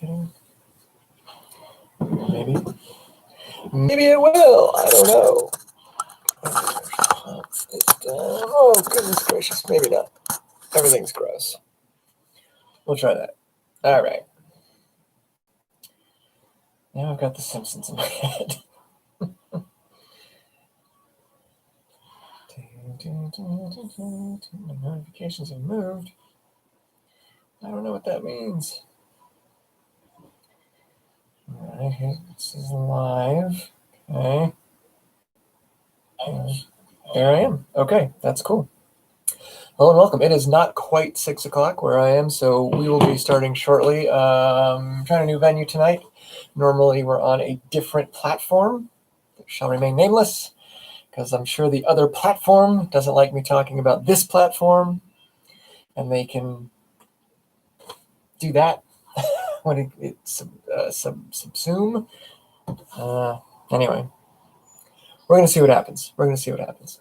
kidding. Maybe. Maybe it will. I don't know. Oh, goodness gracious. Maybe not. Everything's gross. We'll try that. All right. Now I've got The Simpsons in my head. My notifications have moved. I don't know what that means. All right, this is live. Okay. There I am. Okay, that's cool. Hello and welcome. It is not quite 6 o'clock where I am, so we will be starting shortly. Trying a new venue tonight. Normally we're on a different platform that shall remain nameless, because I'm sure the other platform doesn't like me talking about this platform, and they can do that when it's subsume. Anyway, we're going to see what happens.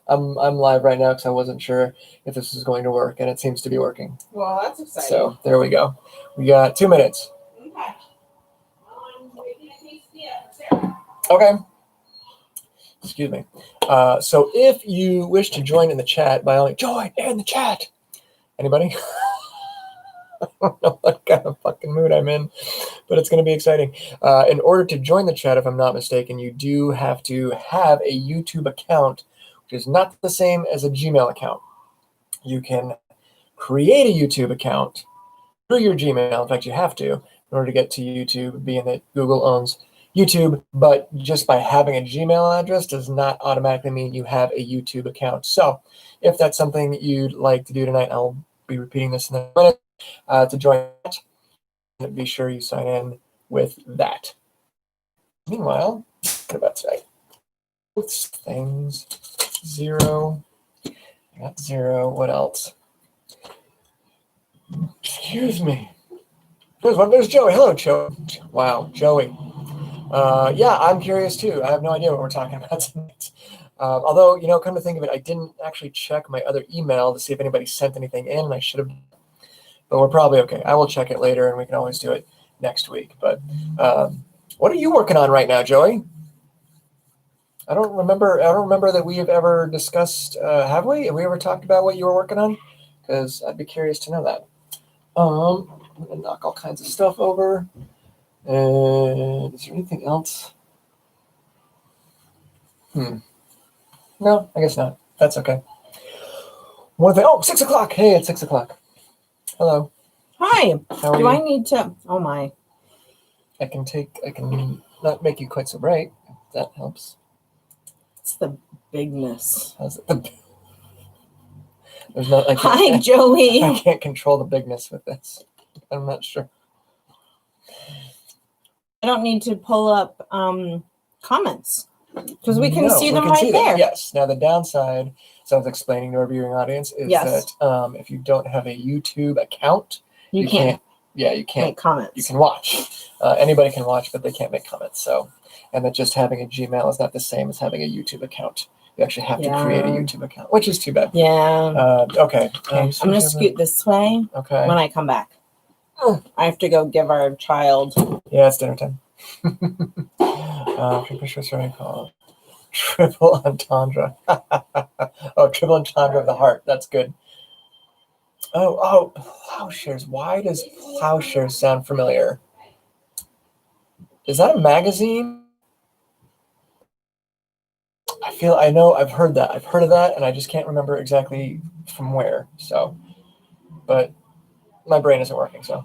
I'm live right now because I wasn't sure if this was going to work, and it seems to be working. Well, that's exciting. So there we go. We got 2 minutes. Okay. Excuse me. So if you wish to join in the chat, by all means, join in the chat. Anybody? I don't know what kind of fucking mood I'm in, but it's going to be exciting. In order to join the chat, if I'm not mistaken, you do have to have a YouTube account, which is not the same as a Gmail account. You can create a YouTube account through your Gmail. In fact, you have to in order to get to YouTube, being that Google owns YouTube, but just by having a Gmail address does not automatically mean you have a YouTube account. So if that's something you'd like to do tonight, I'll be repeating this in a minute. To join that, be sure you sign in with that. Meanwhile, what about today? Both things, 0. I got 0. What else? Excuse me. There's Joey. Hello, Joey. Wow, Joey. Yeah, I'm curious too. I have no idea what we're talking about tonight. Although, come to think of it, I didn't actually check my other email to see if anybody sent anything in, and I should have. But we're probably okay. I will check it later, and we can always do it next week. But what are you working on right now, Joey? I don't remember that we have ever discussed. Have we? Have we ever talked about what you were working on? Because I'd be curious to know that. I'm gonna knock all kinds of stuff over. Is there anything else? No, I guess not. That's okay. One thing. Oh, 6 o'clock. Hey, it's 6 o'clock. Hello. Hi. How are you? I need to? Oh my. I can not make you quite so bright. If that helps. It's the bigness. How's it? There's no. Hi, Joey. I can't control the bigness with this. I'm not sure. I don't need to pull up comments because we can see them right there. Yes. Now the downside, so I was explaining to our viewing audience, is that if you don't have a YouTube account, you can't. Yeah, you can't make comments. You can watch. Anybody can watch, but they can't make comments. So, and that just having a Gmail is not the same as having a YouTube account. You actually have to create a YouTube account, which is too bad. Yeah. Okay. I'm gonna scoot this way. Okay. When I come back, I have to go give our child. Yeah, it's dinner time. Sorry, called triple entendre. Oh, triple entendre of the heart. That's good. Oh, plowshares. Why does plowshares sound familiar? Is that a magazine? I know I've heard that. I've heard of that, and I just can't remember exactly from where. So, but my brain isn't working, so.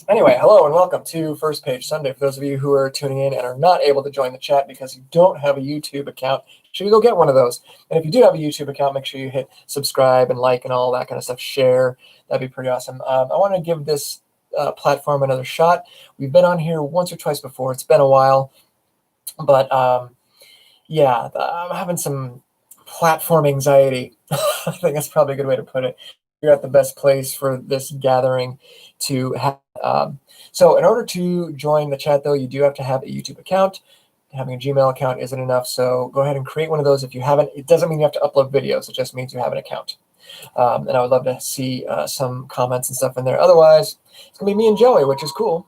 Anyway, hello and welcome to First Page Sunday. For those of you who are tuning in and are not able to join the chat because you don't have a YouTube account, should you go get one of those? And if you do have a YouTube account, make sure you hit subscribe and like and all that kind of stuff. Share. That'd be pretty awesome. I want to give this platform another shot. We've been on here once or twice before. It's been a while. But, yeah, I'm having some platform anxiety. I think that's probably a good way to put it. You're at the best place for this gathering to have. So in order to join the chat, though, you do have to have a YouTube account. Having a Gmail account isn't enough, so go ahead and create one of those if you haven't. It doesn't mean you have to upload videos. It just means you have an account. And I would love to see some comments and stuff in there. Otherwise, it's going to be me and Joey, which is cool.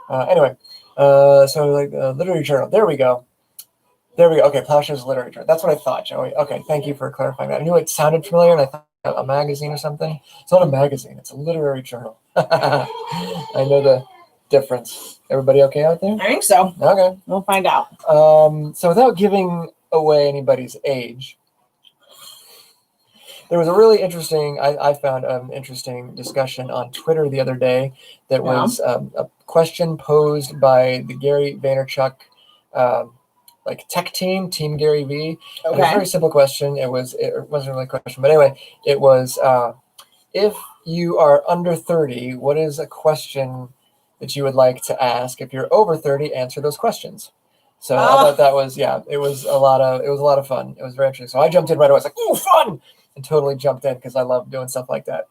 Anyway, so like literary journal. There we go. Okay, Plowshares Literary Journal. That's what I thought, Joey. Okay, thank you for clarifying that. I knew it sounded familiar, and I thought a magazine or something. It's not a magazine. It's a literary journal. I know the difference. Everybody okay out there? I think so. Okay. We'll find out. So without giving away anybody's age, there was a really interesting, I found an interesting discussion on Twitter the other day that was a question posed by the Gary Vaynerchuk like tech team, Team Gary V. Okay. It was a very simple question. It wasn't really a question, but anyway, it was if you are under 30, what is a question that you would like to ask? If you're over 30, answer those questions. So I thought that was it was a lot of fun. It was very interesting. So I jumped in right away. I was like, "Ooh, fun!" and totally jumped in because I love doing stuff like that.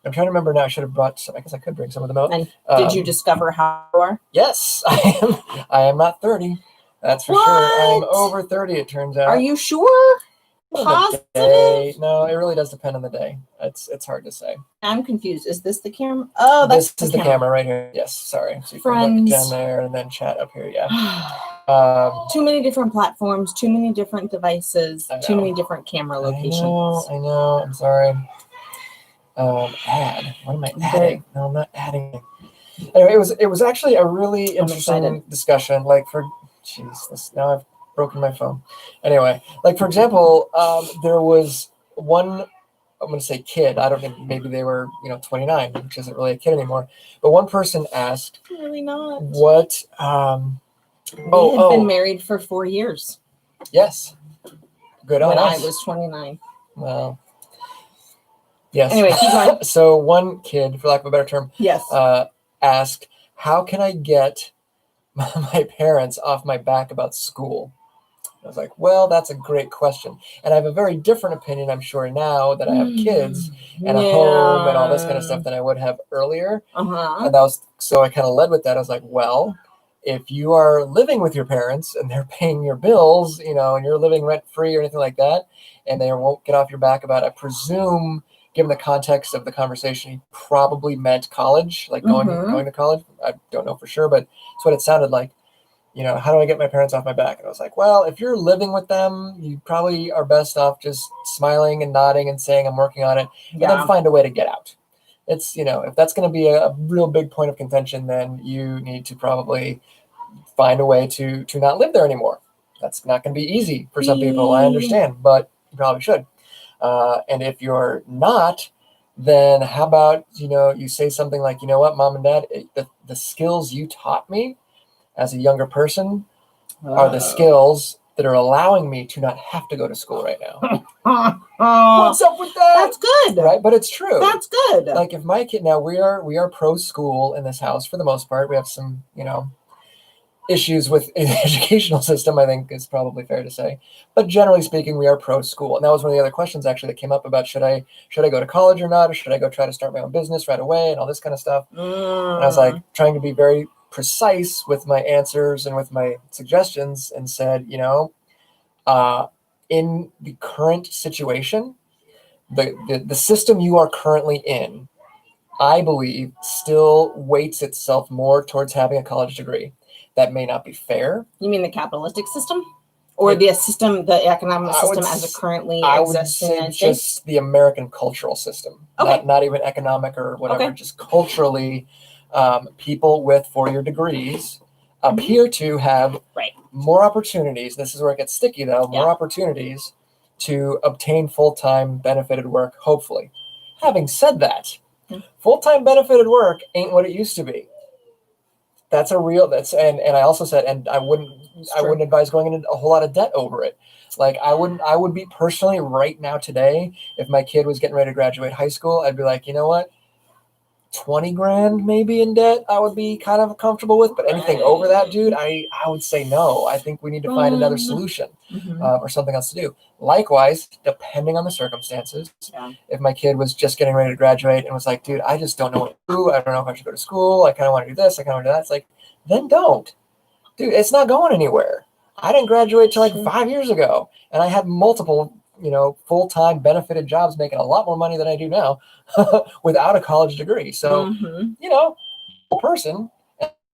I'm trying to remember now. I should have brought some. I guess I could bring some of them out. And did you discover how you are? Yes, I am. I am not 30. That's for sure. I'm over 30, it turns out. Are you sure? Positive? No, it really does depend on the day. It's hard to say. I'm confused. Is this the camera? Oh, that's this is the camera right here. Yes, sorry. So you can Friends. look down there and then chat up here. Yeah. Too many different platforms, too many different devices, too many different camera locations. I know. I'm sorry. Add. What am I adding? No, I'm not adding. Anyway, it was actually a really interesting discussion. Like now I've broken my phone. Anyway, like for example, there was one, I'm going to say kid. I don't know, maybe they were 29, which isn't really a kid anymore. But one person asked, really not. What? We had been married for 4 years. Yes. Good on us. When I was 29. Well. Yes. Anyway, keep going. So one kid, for lack of a better term, yes, asked, "How can I get my parents off my back about school?" I was like, well, that's a great question. And I have a very different opinion, I'm sure, now that I have kids and a home and all this kind of stuff than I would have earlier. And so I kind of led with that. I was like, well, if you are living with your parents and they're paying your bills, and you're living rent-free or anything like that, and they won't get off your back about it, I presume, given the context of the conversation, he probably meant college, like going to college. I don't know for sure, but it's what it sounded like. How do I get my parents off my back? And I was like, well, if you're living with them, you probably are best off just smiling and nodding and saying, I'm working on it, and then find a way to get out. It's, if that's going to be a real big point of contention, then you need to probably find a way to not live there anymore. That's not going to be easy for some people, I understand, but you probably should. And if you're not, then how about, you say something like, you know what, Mom and Dad, the skills you taught me as a younger person are the skills that are allowing me to not have to go to school right now. What's up with that? That's good. Right? But it's true. That's good. Like if my kid, now we are pro school in this house for the most part. We have some, issues with the educational system, I think is probably fair to say. But generally speaking, we are pro school. And that was one of the other questions actually that came up about should I go to college or not, or should I go try to start my own business right away and all this kind of stuff. And I was like trying to be very precise with my answers and with my suggestions and said, in the current situation, the system you are currently in, I believe still weights itself more towards having a college degree. That may not be fair. You mean the capitalistic system? Or the economic system as it currently exists in the United States? Just the American cultural system. Okay. Not even economic or whatever, just culturally. People with 4-year degrees appear to have more opportunities. This is where it gets sticky, though. More opportunities to obtain full-time benefited work, hopefully. Having said that, full-time benefited work ain't what it used to be. That's a real. And I also said, and I wouldn't advise going into a whole lot of debt over it. Like I would be personally right now today, if my kid was getting ready to graduate high school, I'd be like, you know what? 20 grand maybe in debt I would be kind of comfortable with, but anything over that, dude, I would say no. I think we need to find another solution or something else to do. Likewise, depending on the circumstances, if my kid was just getting ready to graduate and was like, dude, I just don't know what to do. I don't know if I should go to school. I kind of want to do this. I kind of want to do that. It's like, then don't. Dude, it's not going anywhere. I didn't graduate till like 5 years ago, and I had multiple full-time benefited jobs making a lot more money than I do now without a college degree. So, person,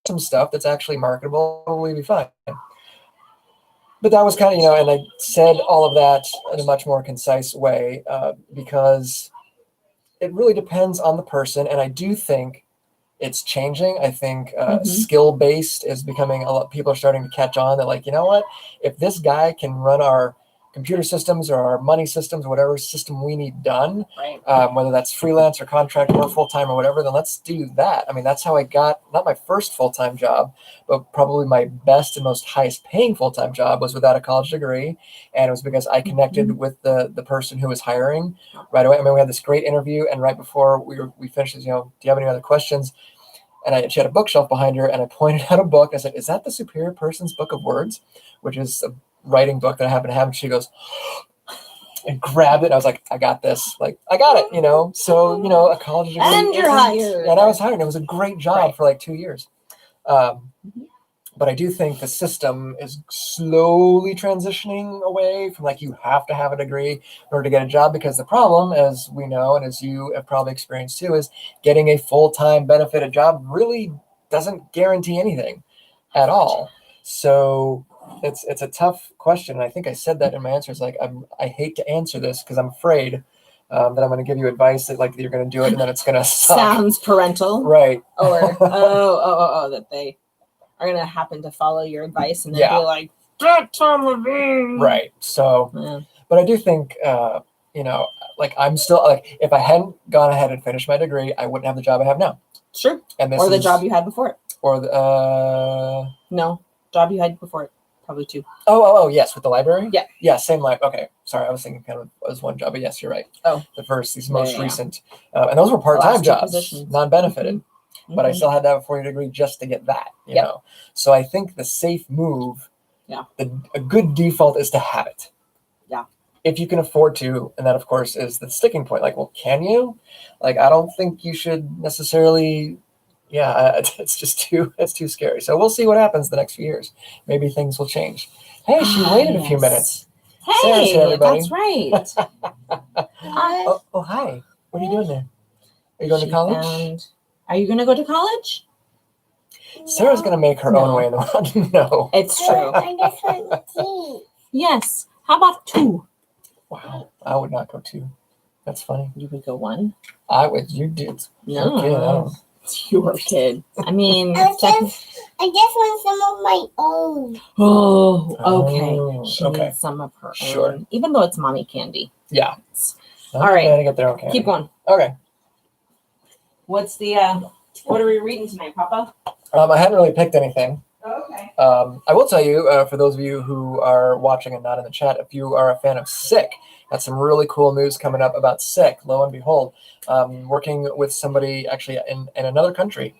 some stuff that's actually marketable will probably be fine. But that was kind of, and I said all of that in a much more concise way because it really depends on the person. And I do think it's changing. I think skill-based is becoming a lot. People are starting to catch on that, like, you know what? If this guy can run our computer systems or our money systems, whatever system we need done, whether that's freelance or contract or full-time or whatever, then let's do that. I mean, that's how I got not my first full-time job, but probably my best and most highest paying full-time job was without a college degree. And it was because I connected with the person who was hiring right away. I mean, we had this great interview, and right before we finished, do you have any other questions? And she had a bookshelf behind her, and I pointed out a book. I said, "Is that the Superior Person's Book of Words?" Which is a writing book that I happen to have. And she goes and grabbed it. And I was like, "I got this. Like, I got it." So a college degree. And you're hired. And I was hired. It was a great job for like 2 years. But I do think the system is slowly transitioning away from like you have to have a degree in order to get a job, because the problem, as we know, and as you have probably experienced too, is getting a full-time benefited job really doesn't guarantee anything at all. So it's a tough question. And I think I said that in my answers. Like, I hate to answer this because I'm afraid that I'm going to give you advice that like you're going to do it and then it's going to suck. Sounds parental. Right. Or, that they are going to happen to follow your advice and then be like, get Tom Levine. Right. So, but I do think, like I'm still like, if I hadn't gone ahead and finished my degree, I wouldn't have the job I have now. Sure. And this or the job you had before it. Or the, no, job you had before it. Probably two. Oh, yes, with the library? Yeah. Yeah, same library. Okay, sorry, I was thinking kind of as one job, but yes, you're right. Oh. These most recent. And those were part-time jobs, positions. non-benefited. But I still had to have a 4-year degree just to get that, you know. So I think the safe move, a good default is to have it. Yeah. If you can afford to, and that, of course, is the sticking point. Like, well, can you? Like, I don't think you should necessarily... it's too scary. So we'll see what happens the next few years. Maybe things will change. Hey, she waited a few minutes. Hey, Sarah's here, everybody. That's right. Oh, hi. What are you doing there? Are you going to college? Are you going to go to college? Sarah's going to make her own way in the world. No. It's true. Yes. How about 2? Wow. I would not go 2. That's funny. You would go 1? I would. You did. No. Okay, it's your kid. I mean, I just want some of my own. Oh, okay. She needs some of her own, even though it's mommy candy. Yeah. All right. To get their own candy. Keep going. Okay. What's the? What are we reading tonight, Papa? I hadn't really picked anything. Okay. I will tell you, for those of you who are watching and not in the chat, if you are a fan of Sick, that's some really cool news coming up about Sick. Lo and behold, working with somebody actually in another country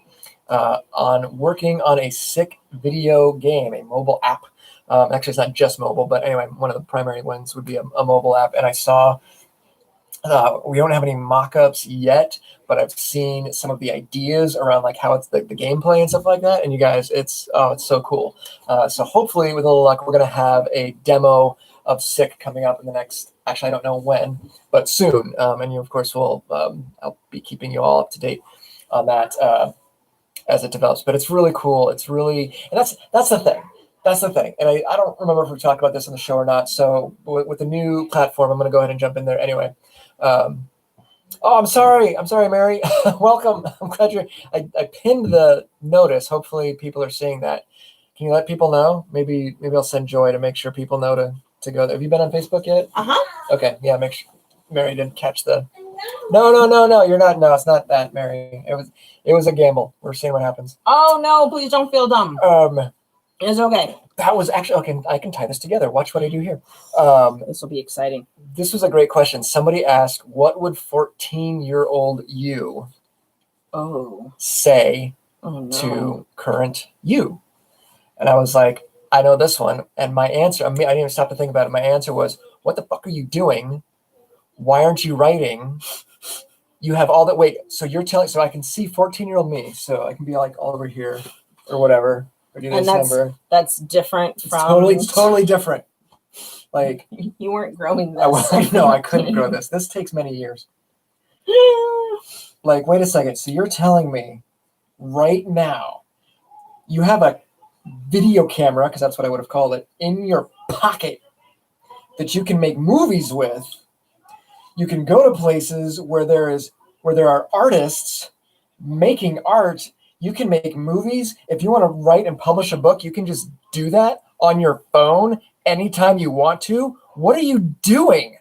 on working on a Sick video game, a mobile app. Actually, it's not just mobile, but anyway, one of the primary ones would be a mobile app. And I saw, we don't have any mock-ups yet, but I've seen some of the ideas around like how it's the gameplay and stuff like that. And you guys, it's so cool. So hopefully with a little luck, we're going to have a demo of Sick coming up in the next, actually, I don't know when, but soon. And you, of course, will, I'll be keeping you all up to date on that as it develops. But it's really cool. It's really, and that's the thing. That's the thing. And I don't remember if we talked about this on the show or not. So with the new platform, I'm going to go ahead and jump in there anyway. I'm sorry, Mary. Welcome. I'm glad I pinned the notice. Hopefully people are seeing that. Can you let people know? Maybe I'll send Joy to make sure people know to go there. Have you been on Facebook yet? Okay. Yeah. Make sure Mary didn't catch the. No. You're not. No, it's not that, Mary. It was a gamble. We're seeing what happens. Oh no! Please don't feel dumb. It's okay. That was actually okay. I can tie this together. Watch what I do here. This will be exciting. This was a great question. Somebody asked, "What would 14-year-old you say to current you?" And I was like, "I know this one." And my answer, I didn't even stop to think about it. My answer was, "What the fuck are you doing? Why aren't you writing? You have all that." Wait, so you're telling? So I can see 14-year-old me. So I can be like all over here or whatever. And that's different from totally different. Like, you weren't growing this. I couldn't grow this. This takes many years. Like, wait a second. So you're telling me right now you have a video camera, because that's what I would have called it, in your pocket that you can make movies with. You can go to places where there are artists making art. You can make movies. If you want to write and publish a book, you can just do that on your phone anytime you want to. What are you doing?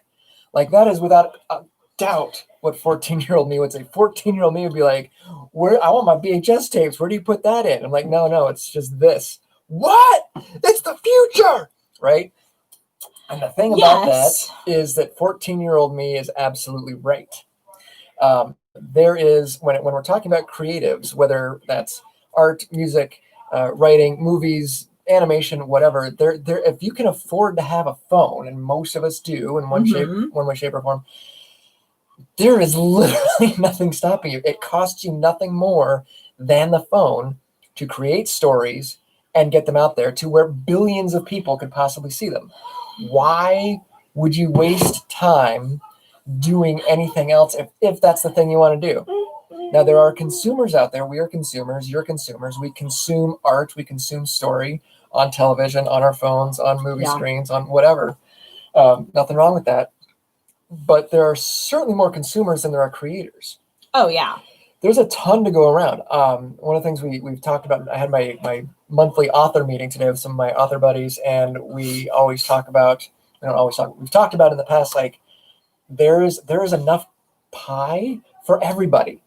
Like, that is without a doubt what 14-year-old me would say. 14-year-old me would be like, I want my VHS tapes. Where do you put that in? I'm like, no, it's just this. What? It's the future, right? And the thing about that is that 14-year-old me is absolutely right. There is, when we're talking about creatives, whether that's art, music, writing, movies, animation, whatever, there if you can afford to have a phone, and most of us do in one way, shape, or form, there is literally nothing stopping you. It costs you nothing more than the phone to create stories and get them out there to where billions of people could possibly see them. Why would you waste time doing anything else if that's the thing you want to do? Now, there are consumers out there. We are consumers. You're consumers. We consume art. We consume story on television, on our phones, on movie screens, on whatever. Nothing wrong with that. But there are certainly more consumers than there are creators. Oh, yeah. There's a ton to go around. One of the things we've talked about, I had my monthly author meeting today with some of my author buddies, and we always talk about, we've talked about in the past, like, there is enough pie for everybody.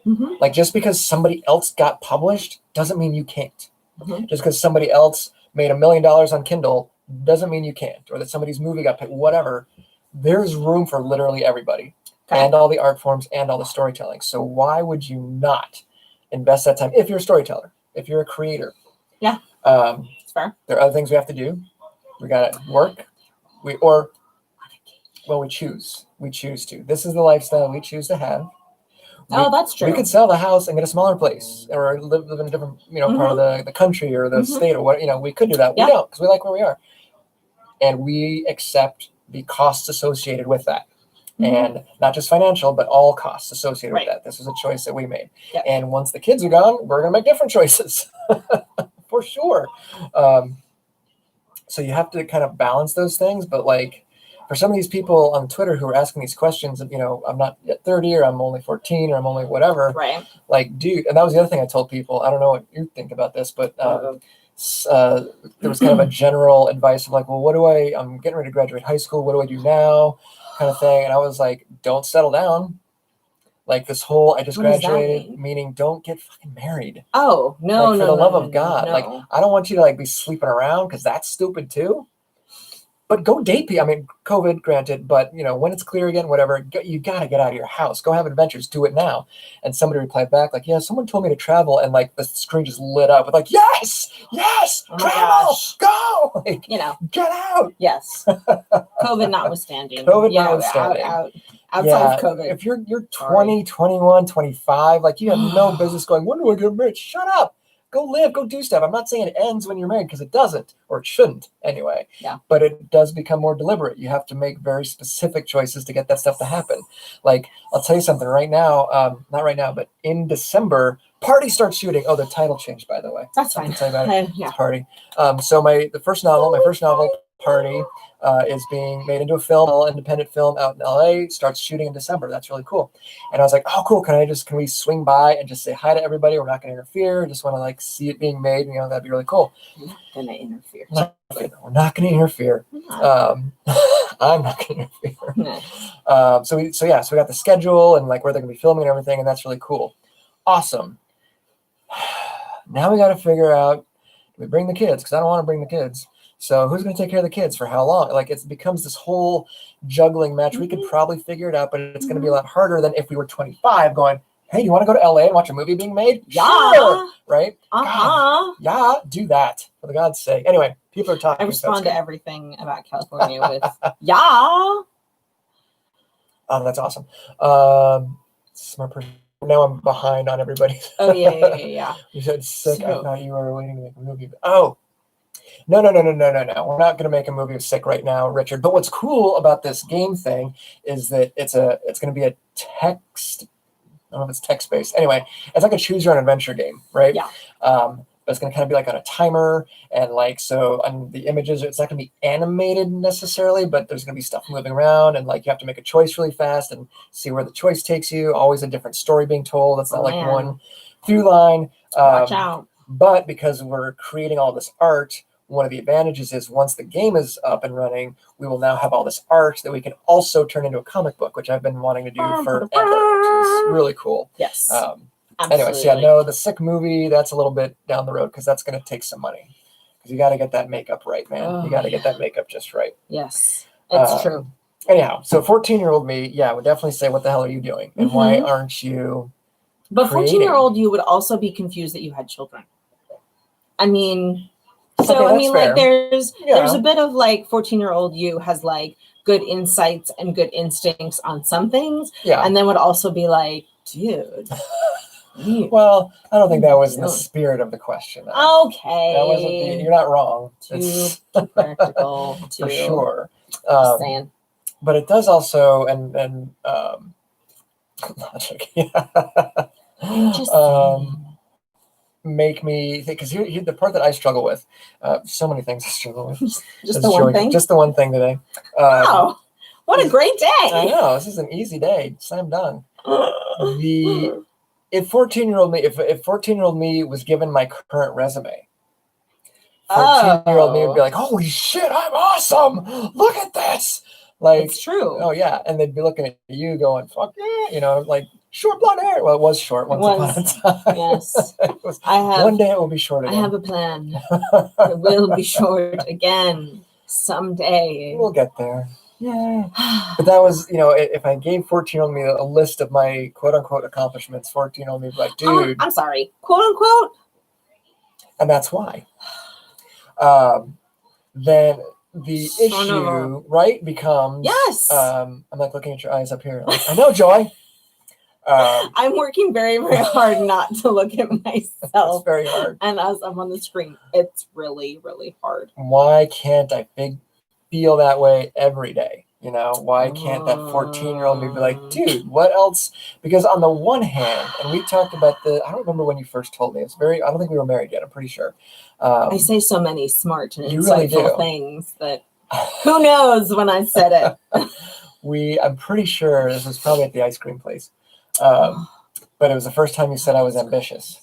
Mm-hmm. Like, just because somebody else got published doesn't mean you can't. Mm-hmm. Just because somebody else made $1 million on Kindle doesn't mean you can't, or that somebody's movie got picked, whatever. There's room for literally everybody. Okay. And all the art forms and all the storytelling. So why would you not invest that time if you're a storyteller, if you're a creator? Yeah, it's fair. There are other things we have to do. We got to work. We choose. We choose to. This is the lifestyle we choose to have. That's true. We could sell the house and get a smaller place, or live in a different, part of the country or the state, or what. We could do that. We don't, because we like where we are, and we accept the costs associated with that. And not just financial, but all costs associated with that. This was a choice that we made. Yep. And once the kids are gone, we're going to make different choices for sure. So you have to kind of balance those things. But like, for some of these people on Twitter who are asking these questions, I'm not yet 30, or I'm only 14, or I'm only whatever. Right. Like, dude, and that was the other thing I told people. I don't know what you think about this, but there was kind of a general advice of like, well, I'm getting ready to graduate high school. What do I do now? Kind of thing. And I was like, don't settle down. Like, this whole, I just graduated, meaning don't get fucking married. Oh, no, like, for the love of God. No. Like, I don't want you to like be sleeping around, because that's stupid too. But go date people. I mean, COVID granted, but when it's clear again, whatever, you got to get out of your house. Go have adventures. Do it now. And somebody replied back like, yeah, someone told me to travel, and like the screen just lit up with like, yes, oh travel, go, like, get out. Yes. COVID notwithstanding. Notwithstanding. Outside of COVID. If you're 20, 21, 25, like, you have no business going, when do I get married? Shut up. Go live, go do stuff. I'm not saying it ends when you're married, because it doesn't, or it shouldn't anyway. Yeah. But it does become more deliberate. You have to make very specific choices to get that stuff to happen. Like, I'll tell you something right now, not right now, but in December, Party starts shooting. Oh, the title changed, by the way. That's fine. Tell you about it. It's Party. So my first novel, Party, is being made into a film, an independent film out in LA, starts shooting in December. That's really cool. And I was like, oh, cool. Can we swing by and just say hi to everybody? We're not going to interfere. Just want to like see it being made. That'd be really cool. We're not going to interfere. We're not going to interfere. I'm not going to interfere. Nice. So we got the schedule and like where they're going to be filming and everything. And that's really cool. Awesome. Now we got to figure out, do we bring the kids? Because I don't want to bring the kids. So who's going to take care of the kids for how long? Like, it becomes this whole juggling match. We could probably figure it out, but it's going to be a lot harder than if we were 25 going, hey, you want to go to LA and watch a movie being made? Yeah. Sure. Right? Uh-huh. Yeah, do that, for the God's sake. Anyway, people are talking. I respond to everything about California with, yeah. Oh, that's awesome. Smart person. Now I'm behind on everybody. Oh, yeah. You said sick. I thought you were waiting to make a movie. Oh, No. We're not going to make a movie of Sick right now, Richard. But what's cool about this game thing is that it's going to be a text. I don't know if it's text-based. Anyway, it's like a choose-your-own-adventure game, right? Yeah. But it's going to kind of be like on a timer, and like so on the images, it's not going to be animated necessarily, but there's going to be stuff moving around, and like you have to make a choice really fast and see where the choice takes you. Always a different story being told. It's not like one through line. Watch out. But because we're creating all this art, one of the advantages is once the game is up and running, we will now have all this art that we can also turn into a comic book, which I've been wanting to do forever, which is really cool. Yes. Anyway, so yeah, no, the Sick movie, that's a little bit down the road because that's going to take some money. Because you got to get that makeup right, man. Oh, you got to get that makeup just right. Yes, it's true. Anyhow, so 14-year-old me, yeah, would definitely say, what the hell are you doing? And why aren't you But creating? 14-year-old you would also be confused that you had children. I mean, so Okay, I mean, fair. like there's a bit of like 14-year-old you has like good insights and good instincts on some things. Yeah. And then would also be like, dude. Well, I don't think that was the spirit of the question. Okay. That wasn't you're not wrong. Too practical. For sure. Just saying. But it does also, and logic, Just saying. Make me think, because the part that I struggle with, so many things I struggle with. Just the one thing? Just the one thing today. Wow. What a great day. I know. This is an easy day. Slam dunk. If 14-year-old me was given my current resume, 14-year-old me would be like, holy shit, I'm awesome. Look at this. Like, it's true. Oh, yeah. And they'd be looking at you going, fuck yeah. Like, short blonde hair. Well, it was short once upon a time. Yes. One day it will be short again. I have a plan. It will be short again someday. We'll get there. Yeah. But that was, if I gave 14-year-old me a list of my quote-unquote accomplishments, 14-year-old me would be like, dude. I'm sorry. Quote-unquote? And that's why. Then the issue, right, becomes... Yes. I'm like looking at your eyes up here. Like, I know, Joy. I'm working very, very hard not to look at myself. It's very hard. And as I'm on the screen, it's really, really hard. Why can't I feel that way every day? Why can't that 14-year-old me be like, dude, what else? Because on the one hand, and we talked about I don't remember when you first told me. I don't think we were married yet. I'm pretty sure. I say so many smart and insightful really things that who knows when I said it. I'm pretty sure this was probably at the ice cream place. But it was the first time you said I was ambitious.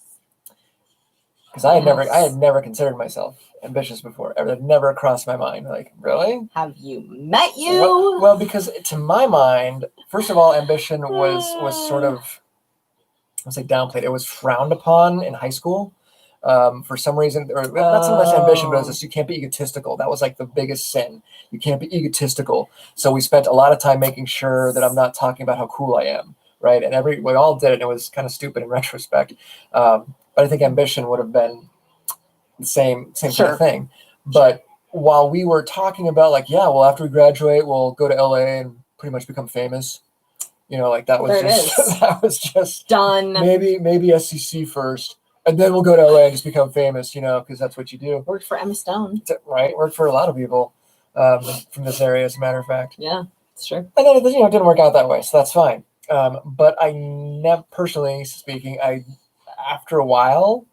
Because I had never considered myself ambitious before. It had never crossed my mind. Like, really? Have you met you? Well, because to my mind, first of all, ambition was sort of, I would say downplayed. It was frowned upon in high school. For some reason, or not so much ambition, but it was just, you can't be egotistical. That was like the biggest sin. You can't be egotistical. So we spent a lot of time making sure that I'm not talking about how cool I am. Right. And we all did it. And it was kind of stupid in retrospect. But I think ambition would have been the same kind of thing. But while we were talking about like, yeah, well, after we graduate, we'll go to LA and pretty much become famous. Like that was just done. Maybe SEC first. And then we'll go to LA and just become famous, because that's what you do. Worked for Emma Stone. Right. Worked for a lot of people from this area, as a matter of fact. Yeah, it's true. And then it didn't work out that way. So that's fine. But I never, personally speaking, after a while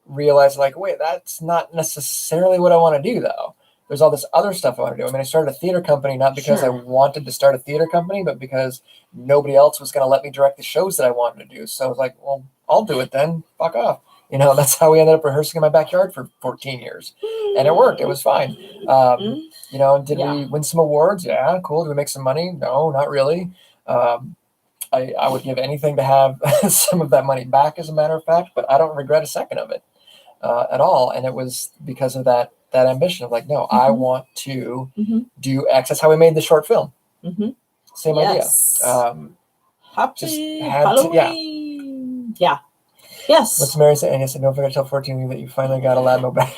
realized like, wait, that's not necessarily what I want to do though. There's all this other stuff I want to do. I mean, I started a theater company, not because I wanted to start a theater company, but because nobody else was going to let me direct the shows that I wanted to do. So I was like, well, I'll do it then. Fuck off. That's how we ended up rehearsing in my backyard for 14 years. And it worked. It was fine. Did we win some awards? Yeah, cool. Did we make some money? No, not really. I would give anything to have some of that money back, as a matter of fact, but I don't regret a second of it at all. And it was because of that ambition of like, no, I want to do X. That's how we made the short film. Same idea. Happy Halloween. Yeah. Yes. What's Mary say? And he said, don't forget to tell 14 that you finally got a Ladmo back.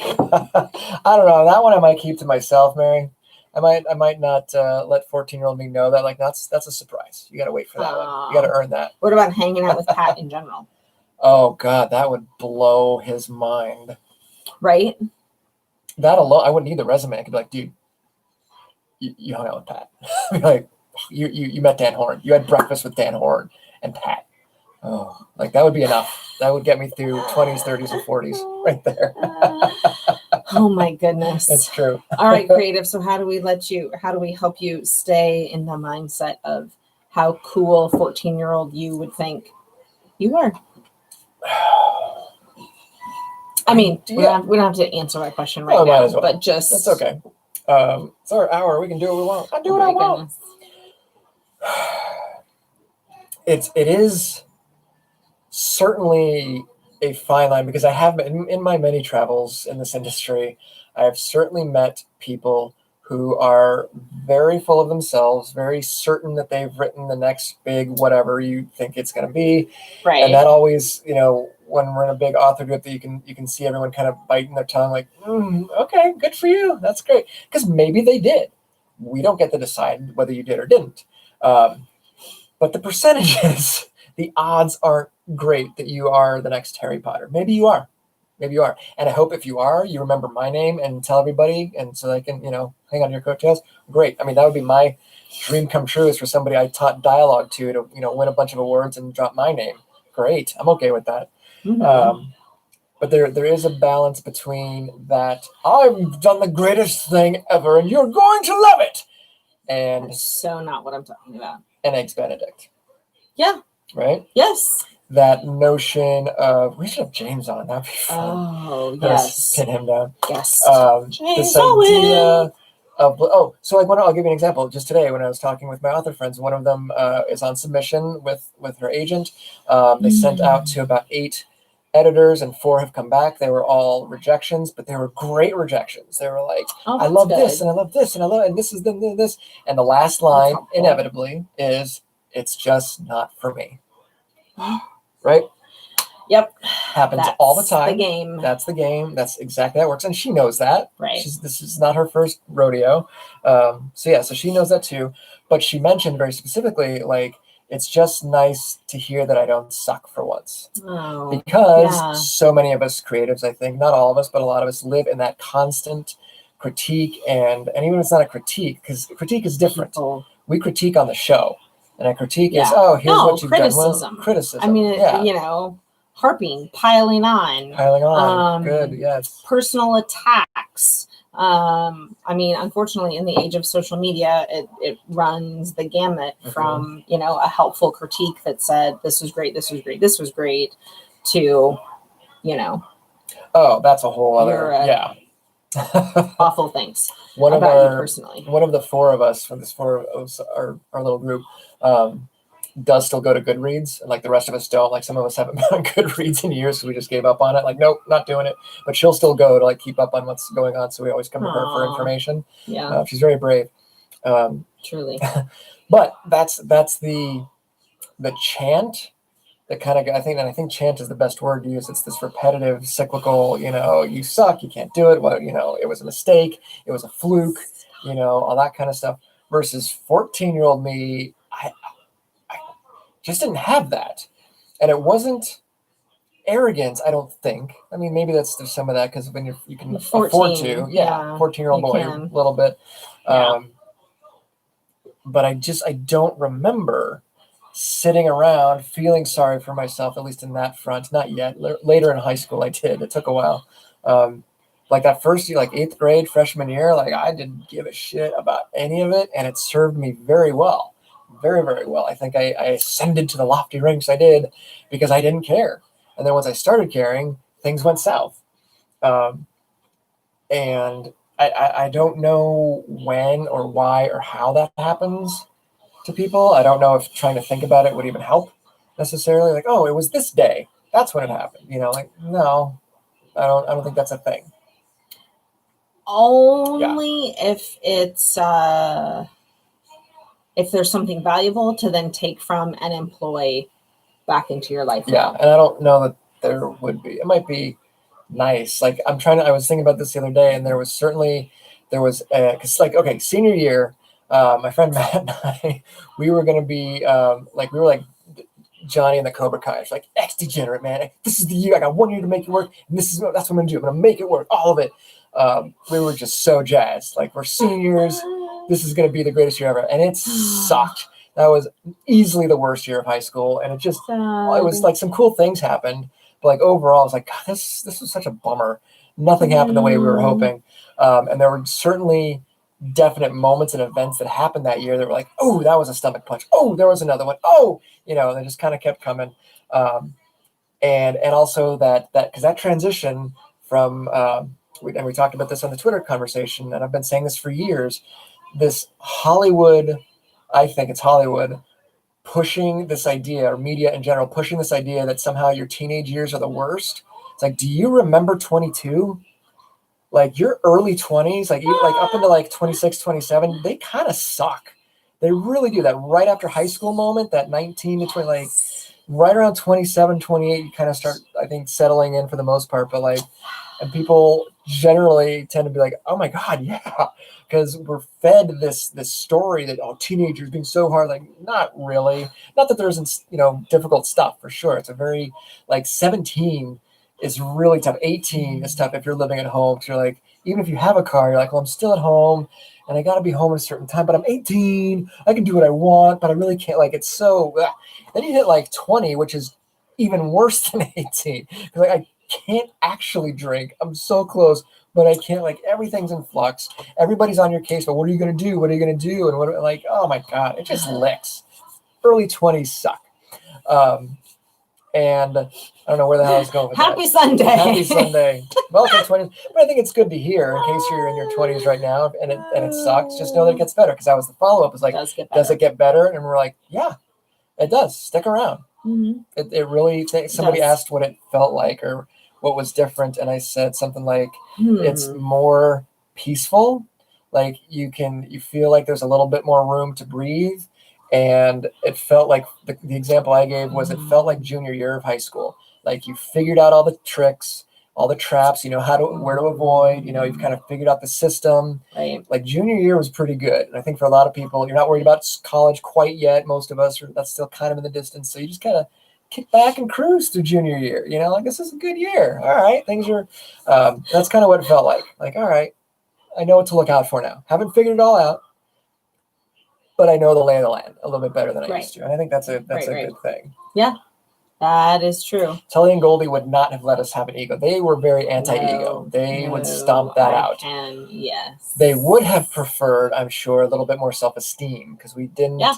I don't know. That one I might keep to myself, Mary. I might not let 14-year-old me know that. Like, that's a surprise. You got to wait for that one. You got to earn that. What about hanging out with Pat in general? Oh, God, that would blow his mind. Right? that alone, I wouldn't need the resume. I could be like, dude, you hung out with Pat. Be like, you met Dan Horn. You had breakfast with Dan Horn and Pat. Oh, like that would be enough. That would get me through 20s, 30s, and 40s right there. Oh my goodness. That's true. All right, creative. So how do we help you stay in the mindset of how cool 14-year-old you would think you are? I mean, we don't have to answer that question right now, well. But just... That's okay. It's our hour. We can do what we want. I do what I want. It is certainly a fine line, because I have in my many travels in this industry, I have certainly met people who are very full of themselves, very certain that they've written the next big whatever you think it's going to be. Right. And that always, when we're in a big author group, that you can see everyone kind of biting their tongue like, okay, good for you. That's great. Because maybe they did. We don't get to decide whether you did or didn't. But the percentages, the odds aren't great that you are the next Harry Potter. Maybe you are. And I hope if you are, you remember my name and tell everybody, and so they can, hang on to your coattails. Great. I mean, that would be my dream come true, is for somebody I taught dialogue to win a bunch of awards and drop my name. Great. I'm okay with that. Mm-hmm. But there is a balance between that. I've done the greatest thing ever, and you're going to love it. And that's so not what I'm talking about. And Eggs Benedict. Yeah. Right? Yes. That notion of, we should have James on. That'd be fun. Oh, yes. Pin him down. Yes. This idea of, so like I'll give you an example. Just today, when I was talking with my author friends, one of them is on submission with her agent. They sent out to about 8 editors, and 4 have come back. They were all rejections, but they were great rejections. They were like, I love this, and I love this, and this is this. And the last line, inevitably, is, it's just not for me. Right? Yep. Happens all the time. The game. That's the game. That's exactly how it works. And she knows that. Right. This is not her first rodeo. So she knows that too. But she mentioned very specifically, like, it's just nice to hear that I don't suck for once. Oh, because so many of us creatives, I think, not all of us, but a lot of us live in that constant critique. And even if it's not a critique, because critique is different. We critique on the show. And a critique is, here's what you've done. Well, criticism. I mean, harping, piling on. Good, yes. Personal attacks. I mean, unfortunately, in the age of social media, it runs the gamut from, a helpful critique that said, this was great, this was great, this was great, to, oh, that's a whole other, awful things one about of our, you personally. One of the 4 of us, from this 4 of us, our little group, does still go to Goodreads, and like the rest of us don't. Like some of us haven't been on Goodreads in years, so we just gave up on it. Like, nope, not doing it. But she'll still go to like keep up on what's going on, so we always come to her for information. Yeah, she's very brave. Truly. But that's the chant. That kind of, I think chant is the best word to use. It's this repetitive, cyclical, you suck, you can't do it. Well, it was a mistake, it was a fluke, all that kind of stuff. Versus 14-year-old me, I just didn't have that. And it wasn't arrogance, I don't think. I mean, maybe there's some of that, because when you can 14, afford to. 14-year-old boy, a little bit. But I don't remember sitting around feeling sorry for myself, at least in that front. Not yet. Later in high school, I did. It took a while. Like that first year, like 8th grade, freshman year, like I didn't give a shit about any of it. And it served me very well. Very, very well. I think I ascended to the lofty ranks I did because I didn't care. And then once I started caring, things went south. And I don't know when or why or how that happens to people. I don't know if trying to think about it would even help necessarily. Like, oh, it was this day. That's when it happened. Like, no, I don't think that's a thing. Only if it's if there's something valuable to then take from and employ back into your life. Yeah, and I don't know that there would be. It might be nice. Like I was thinking about this the other day, and there was because like, okay, senior year, my friend Matt and I, we were going to be we were like Johnny and the Cobra Kai. It's like, X degenerate, man. This is the year. I got 1 year to make it work, and that's what I'm going to do. I'm going to make it work, all of it. we were just so jazzed. Like, we're seniors. This is going to be the greatest year ever. And it sucked. That was easily the worst year of high school. And it was like some cool things happened. But like overall, I was like, God, this was such a bummer. Nothing happened the way we were hoping. And there were certainly definite moments and events that happened that year that were like, oh, that was a stomach punch. Oh, there was another one. Oh, they just kind of kept coming. And also that because that transition from we talked about this on the Twitter conversation, and I've been saying this for years, this Hollywood, I think it's Hollywood, pushing this idea, or media in general, pushing this idea that somehow your teenage years are the worst. It's like, do you remember 22? Like, your early 20s, like even like up into like 26, 27, they kind of suck. They really do. That right after high school moment, that 19 to 20, like right around 27, 28, you kind of start, I think, settling in for the most part. But like, and people generally tend to be like, oh my God, yeah. Because we're fed this story that, oh, teenagers being so hard. Like, not really. Not that there isn't, difficult stuff, for sure. It's a very, like, 17 is really tough. 18 is tough if you're living at home. So you're like, even if you have a car, you're like, well, I'm still at home and I got to be home at a certain time, but I'm 18. I can do what I want, but I really can't. Like, it's so, then you hit like 20, which is even worse than 18. Like, I can't actually drink. I'm so close, but I can't. Like, everything's in flux. Everybody's on your case. But what are you going to do? What are you going to do? And what, like, oh my God, it just licks. Early 20s suck. And I don't know where the hell I was going with Happy that. Sunday. Happy Sunday. Welcome 20s. But I think it's good to hear in case you're in your 20s right now and it sucks. Just know that it gets better, because that was the follow-up. It's like, does it get better? And we're like, yeah, it does. Stick around. Mm-hmm. It really, somebody asked what it felt like or what was different. And I said something like, it's more peaceful. Like, you feel like there's a little bit more room to breathe. And it felt like the example I gave was, it felt like junior year of high school. Like, you figured out all the tricks, all the traps, where to avoid, you've kind of figured out the system. Right. Like, junior year was pretty good. And I think for a lot of people, you're not worried about college quite yet. Most of us that's still kind of in the distance. So you just kind of kick back and cruise through junior year, like, this is a good year. All right. Things are, that's kind of what it felt like. Like, all right, I know what to look out for now. Haven't figured it all out, but I know the lay of the land a little bit better than I used to. And I think that's a good thing. Yeah, that is true. Tully and Goldie would not have let us have an ego. They were very anti-ego. They would stomp that out. Yes. They would have preferred, I'm sure, a little bit more self-esteem, because we didn't. Yeah.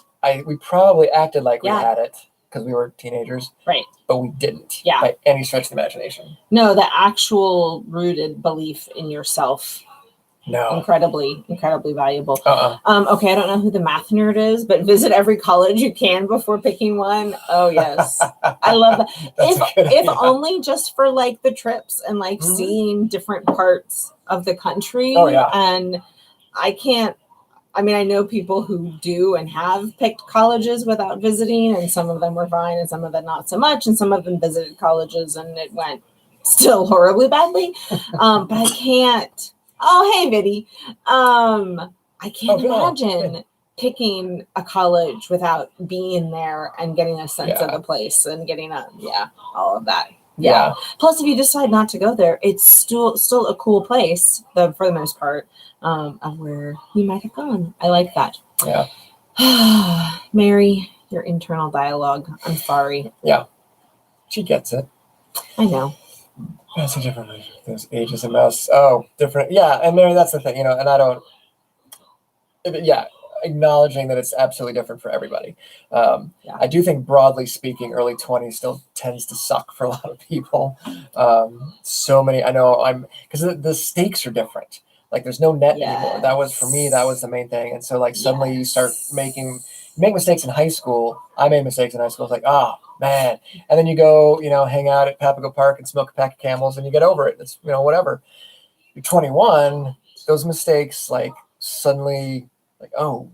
We probably acted like we had it because we were teenagers. Right. But we didn't. Yeah. By any stretch of the imagination. No, the actual rooted belief in yourself. No. Incredibly valuable. Uh-uh. Okay, I don't know who the math nerd is, but visit every college you can before picking one. Oh yes, I love that. If only just for like the trips and like seeing different parts of the country. Oh yeah. And I know people who do and have picked colleges without visiting, and some of them were fine, and some of them not so much, and some of them visited colleges and it went still horribly badly. But I can't. Oh, hey, Viddy. I can't imagine picking a college without being there and getting a sense of the place and getting all of that. Yeah. Plus, if you decide not to go there, it's still a cool place, for the most part, of where you might have gone. I like that. Yeah. Mary, your internal dialogue. I'm sorry. Yeah. She gets it. I know. That's a different age. There's ages and mouse. Oh, different. Yeah, and Mary, that's the thing, and I don't. Acknowledging that it's absolutely different for everybody. I do think, broadly speaking, early 20s still tends to suck for a lot of people. So many. I know because the stakes are different. Like, there's no net anymore. That was, for me, that was the main thing. And so, like, suddenly you start make mistakes in high school. I made mistakes in high school. It's like, oh man. And then you go, hang out at Papago Park and smoke a pack of Camels and you get over it. It's, whatever. You're 21, those mistakes, like, suddenly, like, oh,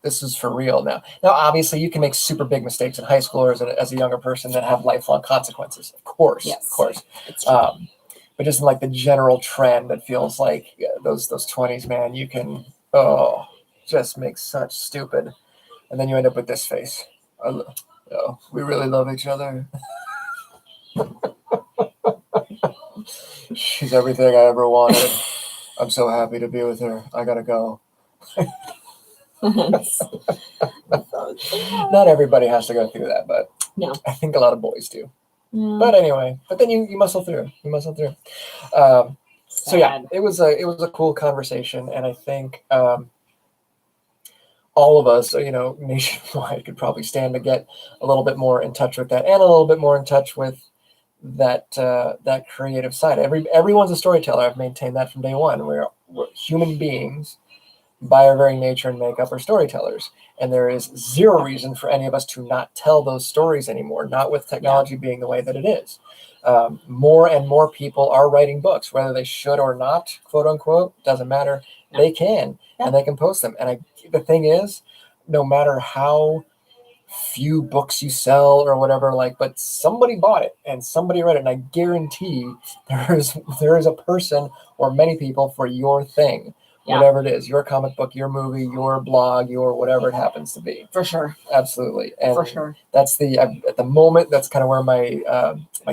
this is for real now. Now, obviously, you can make super big mistakes in high school or as a younger person that have lifelong consequences. Of course. Yes. Of course. But just in, like, the general trend, it feels like those 20s, man, you can, just make such stupid. And then you end up with this face. We really love each other. She's everything I ever wanted. I'm so happy to be with her. I gotta go. Not everybody has to go through that, but No. I think a lot of boys do. Yeah. But anyway, then you muscle through. You muscle through. So yeah, Sad. it was a cool conversation, and I think all of us, nationwide, could probably stand to get a little bit more in touch with that, and a little bit more in touch with that creative side. Everyone's a storyteller. I've maintained that from day one. We're human beings by our very nature and makeup are storytellers, and there is zero reason for any of us to not tell those stories anymore. Not with technology being the way that it is. More and more people are writing books, whether they should or not, quote unquote, doesn't matter. Yeah. They can, and they can post them. And the thing is, no matter how few books you sell or whatever, but somebody bought it and somebody read it, and I guarantee there is a person or many people for your thing, whatever it is, your comic book, your movie, your blog, your whatever it happens to be. For sure. Absolutely. And for sure. That's at the moment, that's kind of where my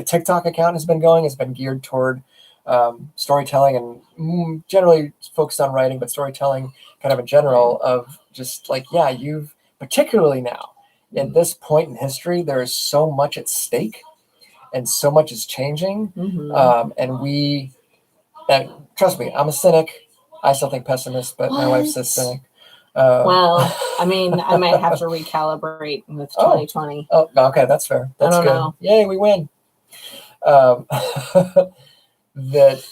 TikTok account has been going. It's been geared toward storytelling and generally focused on writing, but storytelling kind of in general of just you've particularly now in this point in history, there is so much at stake and so much is changing. And trust me, I'm a cynic. I still think pessimist, but my wife says cynic. Well, I mean, I might have to recalibrate with 2020. Oh, okay, that's fair. That's I don't good. know. Yay, we win. That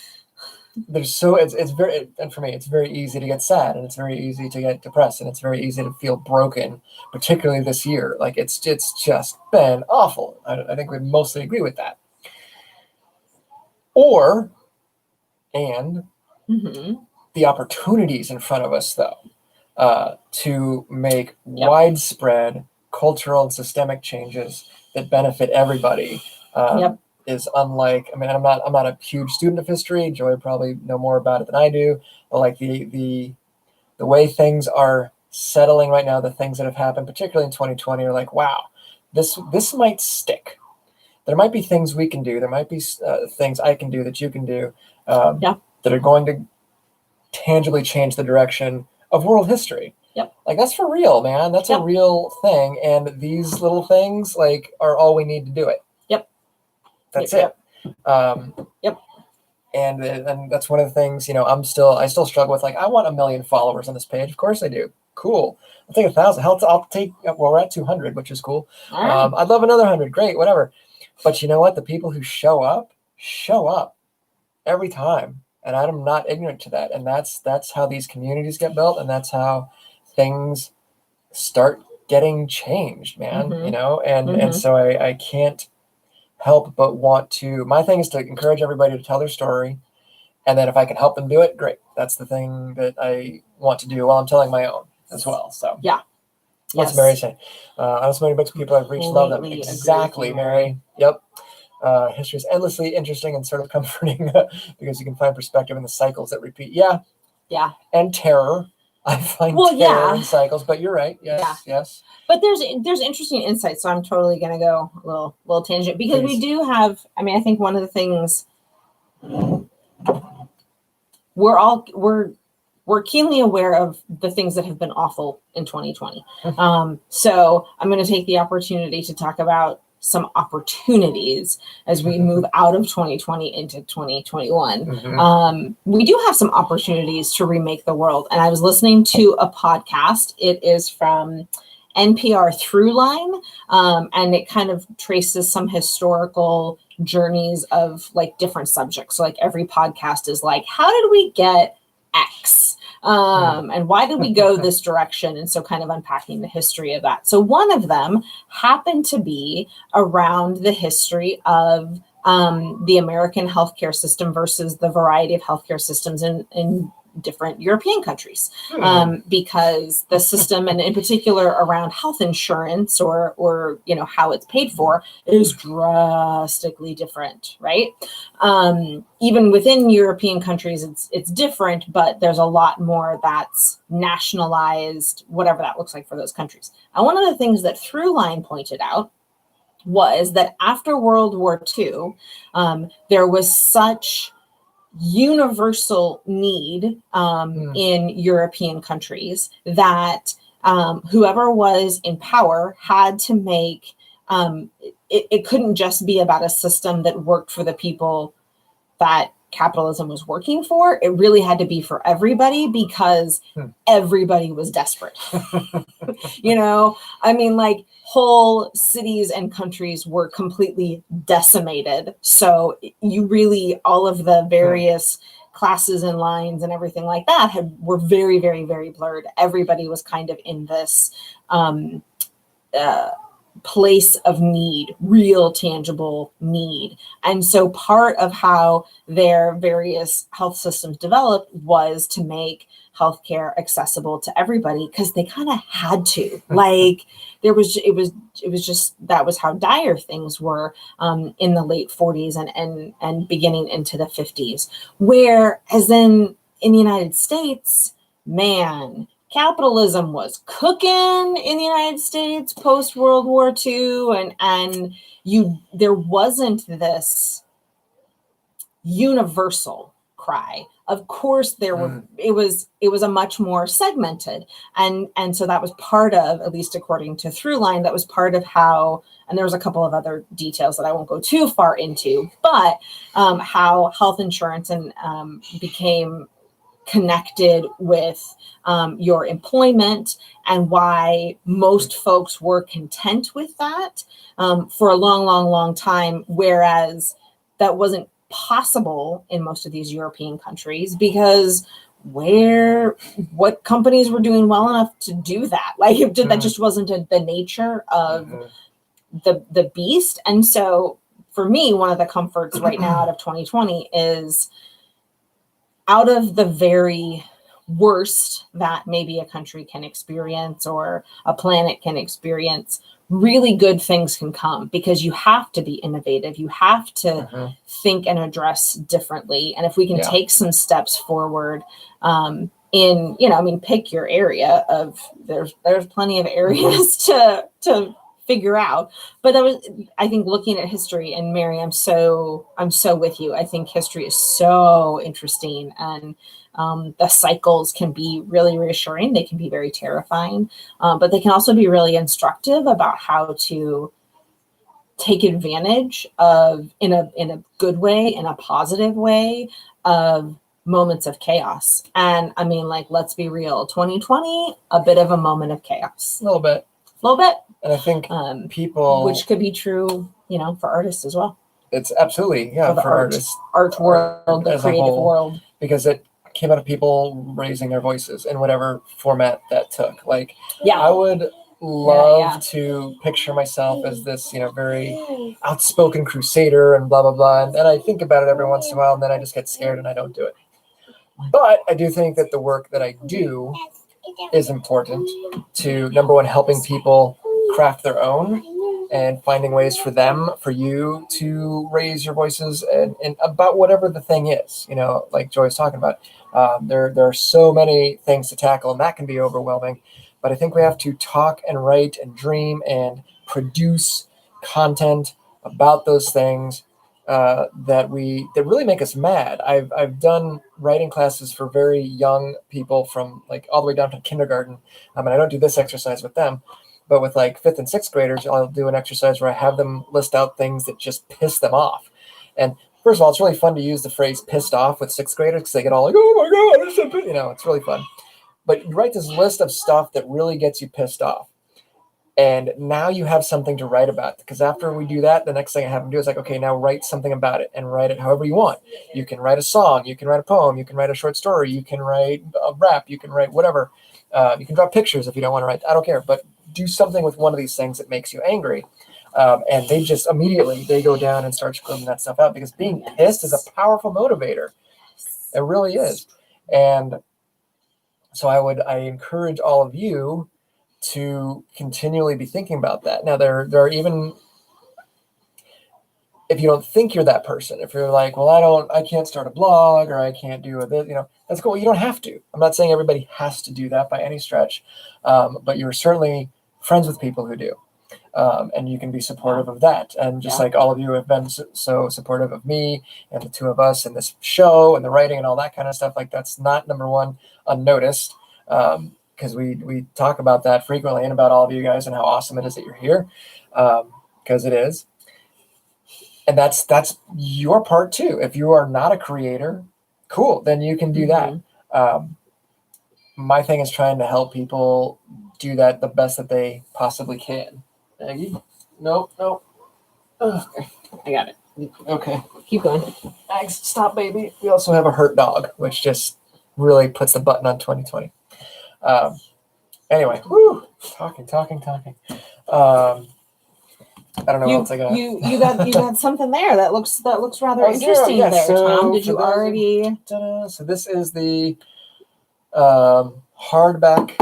there's it's very, and for me, it's very easy to get sad, and it's very easy to get depressed, and it's very easy to feel broken, particularly this year. It's just been awful. I think we mostly agree with that. And the opportunities in front of us, though, to make widespread cultural and systemic changes that benefit everybody is unlike. I mean, I'm not a huge student of history. Joy would probably know more about it than I do. But the way things are settling right now, the things that have happened, particularly in 2020, are wow, this might stick. There might be things we can do. There might be things I can do that you can do that are going to tangibly change the direction of world history. Yep. That's for real, man. That's a real thing. And these little things are all we need to do it. Yep. That's it. And that's one of the things, I still struggle with, I want 1 million followers on this page. Of course I do. Cool. I'll take 1,000. I'll take, we're at 200, which is cool. Right. I'd love another 100. Great, whatever. But you know what? The people who show up every time. And I'm not ignorant to that. And that's how these communities get built. And that's how things start getting changed, man, and so I can't help but want to, my thing is to encourage everybody to tell their story. And then if I can help them do it, great. That's the thing that I want to do while I'm telling my own as well. So what's Mary saying? I know so many books people I've reached, love them. Exactly, Mary. Yep. History is endlessly interesting and sort of comforting because you can find perspective in the cycles that repeat. Yeah. And terror. I find terror in cycles, but you're right. Yes. But there's interesting insights, so I'm totally gonna go a little tangent because we do have. I mean, I think one of the things we're keenly aware of the things that have been awful in 2020. So I'm going to take the opportunity to talk about some opportunities as we move out of 2020 into 2021. We do have some opportunities to remake the world. And I was listening to a podcast. It is from NPR Throughline, and it kind of traces some historical journeys of different subjects. So every podcast is how did we get X? And why did we go this direction? And so kind of unpacking the history of that. So one of them happened to be around the history of the American healthcare system versus the variety of healthcare systems in different European countries, because the system, and in particular around health insurance or how it's paid for, is drastically different, right? Even within European countries, it's different, but there's a lot more that's nationalized, whatever that looks like for those countries. And one of the things that Throughline pointed out was that after World War II, there was such universal need in European countries that whoever was in power had to make it couldn't just be about a system that worked for the people that capitalism was working for. It really had to be for everybody because everybody was desperate. You know, I mean, like whole cities and countries were completely decimated. So you really, all of the various classes and lines and everything like that were very, very, very blurred. Everybody was kind of in this place of need, real tangible need. And so part of how their various health systems developed was to make healthcare accessible to everybody, because they kind of had to. Like it was just, that was how dire things were in the late 40s and beginning into the 50s. Whereas then in the United States, man, capitalism was cooking in the United States post World War II, and there wasn't this universal cry. Of course, there were. It was a much more segmented, and so that was part of, at least according to Throughline, that was part of how. And there was a couple of other details that I won't go too far into, but how health insurance and became connected with your employment, and why most folks were content with that for a long, long, long time, whereas that wasn't possible in most of these European countries, because what companies were doing well enough to do that? Like that just wasn't the nature of the beast. And so for me, one of the comforts right now out of 2020 is, out of the very worst that maybe a country can experience or a planet can experience, really good things can come, because you have to be innovative. You have to think and address differently. And if we can take some steps forward in, I mean, pick your area of, there's plenty of areas to figure out. But that was, I think, looking at history, and Mary, I'm so with you. I think history is so interesting, and the cycles can be really reassuring. They can be very terrifying, but they can also be really instructive about how to take advantage of, in a good way, in a positive way, of moments of chaos. And I mean, like, let's be real, 2020, a bit of a moment of chaos. A little bit. And I think people, which could be true, for artists as well. It's absolutely, for artists, art world, the creative world, because it came out of people raising their voices in whatever format that took. Like, I would love to picture myself as this, very outspoken crusader and blah blah blah, and then I think about it every once in a while, and then I just get scared and I don't do it. But I do think that the work that I do is important to, number one, helping people craft their own and finding ways for you to raise your voices and about whatever the thing is, like Joy's talking about. There are so many things to tackle, and that can be overwhelming. But I think we have to talk and write and dream and produce content about those things that really make us mad. I've done writing classes for very young people, from like all the way down to kindergarten. And I don't do this exercise with them, but with like 5th and 6th graders, I'll do an exercise where I have them list out things that just piss them off. And first of all, it's really fun to use the phrase "pissed off" with 6th graders, because they get all like, "Oh my God," it's really fun. But you write this list of stuff that really gets you pissed off. And now you have something to write about, because after we do that, the next thing I have them do is like, okay, now write something about it, and write it however you want. You can write a song, you can write a poem, you can write a short story, you can write a rap, you can write whatever. You can draw pictures if you don't want to write. I don't care, but do something with one of these things that makes you angry. And they just immediately, they go down and start screaming that stuff out, because being pissed is a powerful motivator. It really is. And so I encourage all of you to continually be thinking about that. Now, there are even, if you don't think you're that person, if you're like, well, I can't start a blog, or I can't do this, that's cool. You don't have to. I'm not saying everybody has to do that by any stretch, but you're certainly friends with people who do. And you can be supportive of that. And just Yeah. like all of you have been so supportive of me and the two of us and this show and the writing and all that kind of stuff, like that's not, number one, unnoticed. Because we talk about that frequently and about all of you guys and how awesome it is that you're here, because it is. And that's your part too. If you are not a creator, cool, then you can do that. My thing is trying to help people do that the best that they possibly can. Maggie? Nope. Okay, I got it. Okay. Keep going. Mags, stop, baby. We also have a hurt dog, which just really puts the button on 2020. Anyway, whew, talking. I don't know what else I got. You got something there that looks rather Oh, interesting yes. there, So Tom. Did you for those- already? So this is the hardback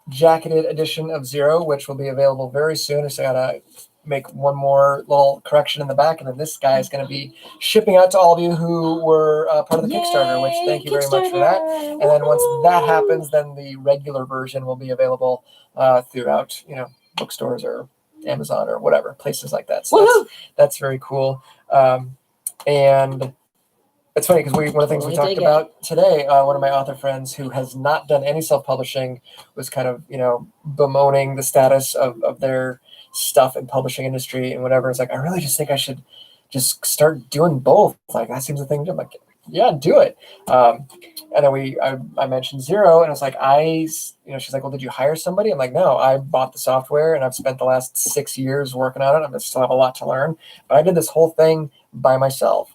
jacketed edition of Zero, which will be available very soon. So I gotta make one more little correction in the back, and then this guy is going to be shipping out to all of you who were part of the Kickstarter, which thank you very much for that. And then once that happens, then the regular version will be available throughout, bookstores or Amazon or whatever, places like that. So that's very cool. And it's funny because one of the things we talked about today, one of my author friends who has not done any self-publishing was kind of, bemoaning the status of their stuff in publishing industry and whatever. It's like, I really just think I should just start doing both. Like, that seems the thing to do. I'm like, yeah, do it. And then I mentioned Zero, and it's like, she's like, well, did you hire somebody? I'm like, no, I bought the software and I've spent the last 6 years working on it. I still have a lot to learn, but I did this whole thing by myself.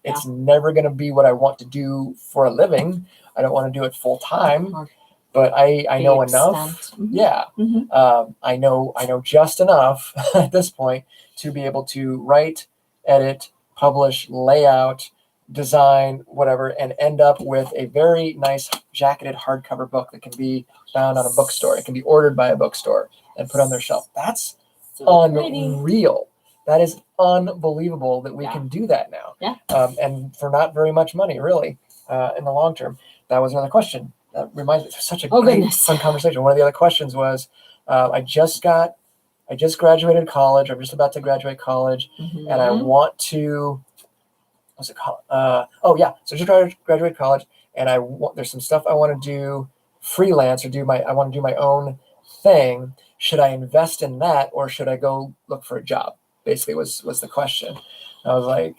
It's never going to be what I want to do for a living. I don't want to do it full time, but I know enough. Mm-hmm. Yeah. Mm-hmm. I know just enough at this point to be able to write, edit, publish, layout, design, whatever, and end up with a very nice jacketed hardcover book that can be found on a bookstore. It can be ordered by a bookstore and put on their shelf. That's so unreal. That is unbelievable that we can do that now. Yeah. And for not very much money, really, in the long term. That was another question. That reminds me, it's such a great, fun conversation. One of the other questions was, I just graduated college. I'm just about to graduate college, and I want to, what's it called? So just graduated college, and there's some stuff I want to do freelance or I want to do my own thing. Should I invest in that, or should I go look for a job? Basically was the question. I was like,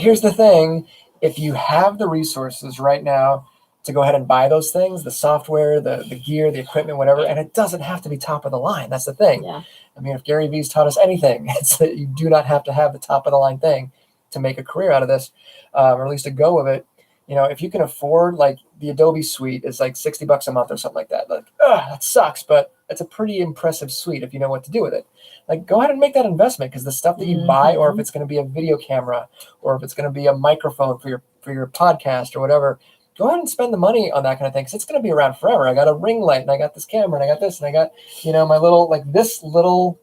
here's the thing. If you have the resources right now to go ahead and buy those things, the software, the gear, the equipment, whatever, and it doesn't have to be top of the line. That's the thing. Yeah. I mean, if Gary Vee's taught us anything, it's that you do not have to have the top of the line thing to make a career out of this, or at least to go with it. If you can afford, like, the Adobe suite is like $60 a month or something like that. Like, that sucks, but it's a pretty impressive suite if you know what to do with it. Like, go ahead and make that investment, because the stuff that you buy, or if it's going to be a video camera, or if it's going to be a microphone for your podcast or whatever, go ahead and spend the money on that kind of thing, because it's going to be around forever. I got a ring light, and I got this camera, and I got this, and I got, my little,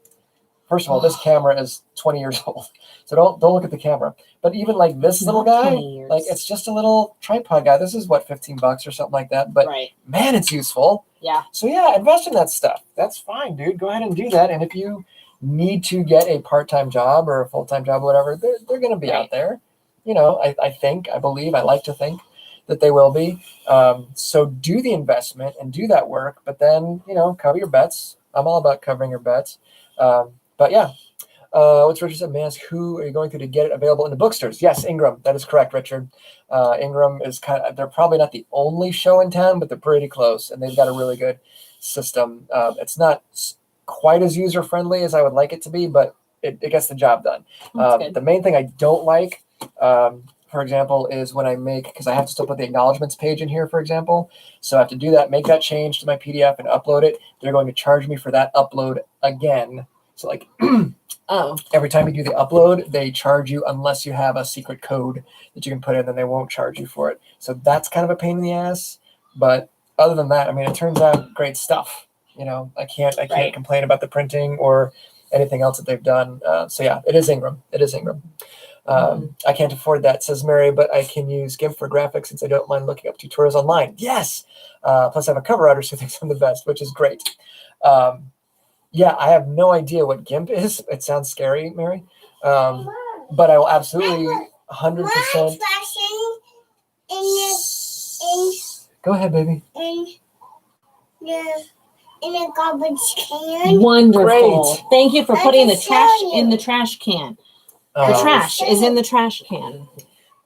first of all, this camera is 20 years old. So don't look at the camera. But even like this little guy, like, it's just a little tripod guy. This is what, $15 or something like that. But man, it's useful. Yeah. So invest in that stuff. That's fine, dude. Go ahead and do that. And if you need to get a part-time job or a full-time job or whatever, they're going to be out there. I like to think that they will be. So do the investment and do that work, but then, cover your bets. I'm all about covering your bets. But yeah. What's Richard said? Mask, who are you going to get it available in the bookstores? Yes, Ingram. That is correct, Richard. Ingram is they're probably not the only show in town, but they're pretty close, and they've got a really good system. It's not quite as user-friendly as I would like it to be, but it gets the job done. The main thing I don't like, for example, is when I because I have to still put the acknowledgments page in here, for example. So I have to do that, make that change to my PDF and upload it. They're going to charge me for that upload again. So like, every time you do the upload, they charge you unless you have a secret code that you can put in, then they won't charge you for it. So that's kind of a pain in the ass. But other than that, I mean, it turns out great stuff. I can't complain about the printing or anything else that they've done. So yeah, it is Ingram. I can't afford that, says Mary, but I can use GIMP for graphics since I don't mind looking up tutorials online. Yes. Plus I have a cover writer who thinks I'm the best, which is great. Yeah, I have no idea what GIMP is. It sounds scary, Mary. But I will absolutely 100%. Go ahead, baby. In a garbage can. Wonderful. Great. Thank you for I putting the can show trash you. in the trash can. The Uh, trash is in the trash can.